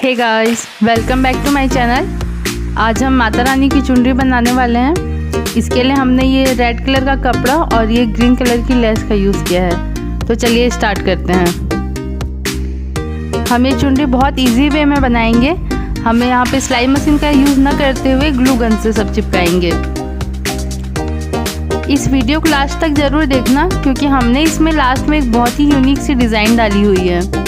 Hey guys, welcome back to my channel. आज हम माता रानी की चुनरी बनाने वाले हैं। इसके लिए हमने ये रेड कलर का कपड़ा और ये ग्रीन कलर की लेस का यूज़ किया है। तो चलिए स्टार्ट करते हैं। हम ये चुनरी बहुत इजी वे में बनाएंगे। हमें यहाँ पे सिलाई मशीन का यूज़ न करते हुए ग्लू गन से सब चिपकाएंगे। इस वीडियो को लास्ट तक ज़रूर देखना, क्योंकि हमने इसमें लास्ट में एक बहुत ही यूनिक सी डिज़ाइन डाली हुई है।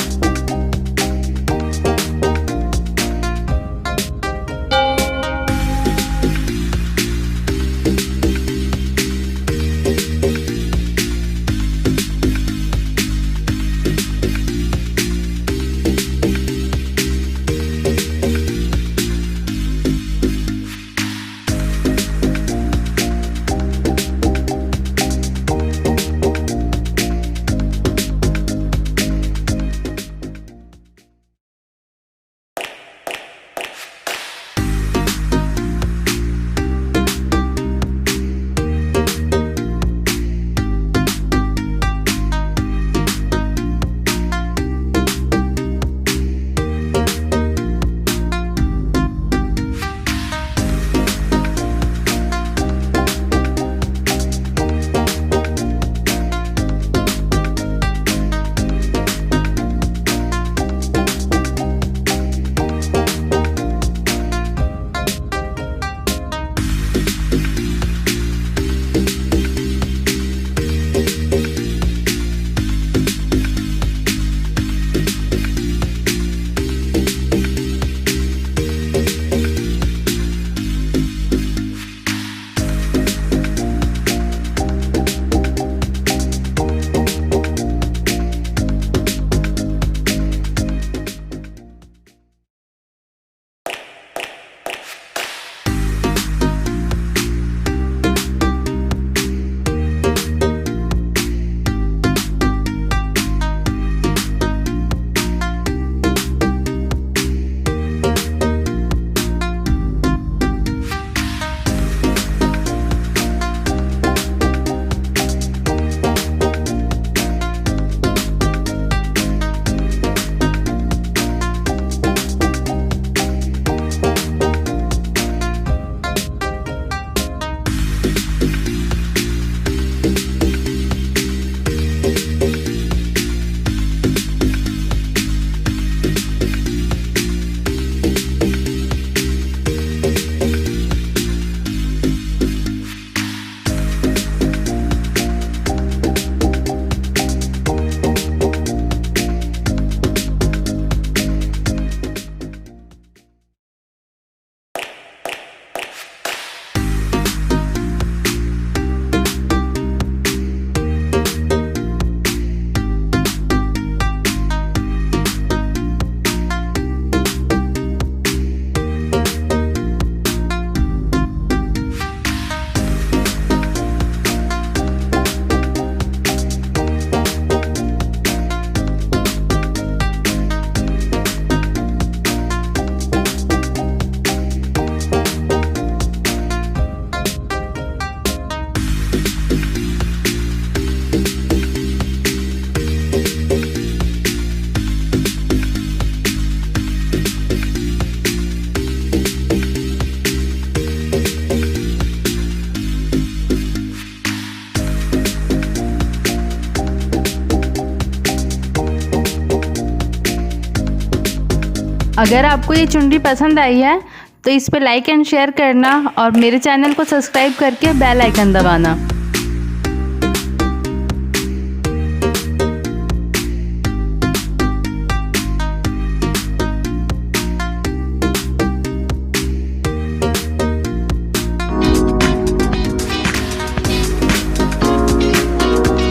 अगर आपको ये चुनरी पसंद आई है तो इस पे लाइक एंड शेयर करना और मेरे चैनल को सब्सक्राइब करके बेल आइकन दबाना।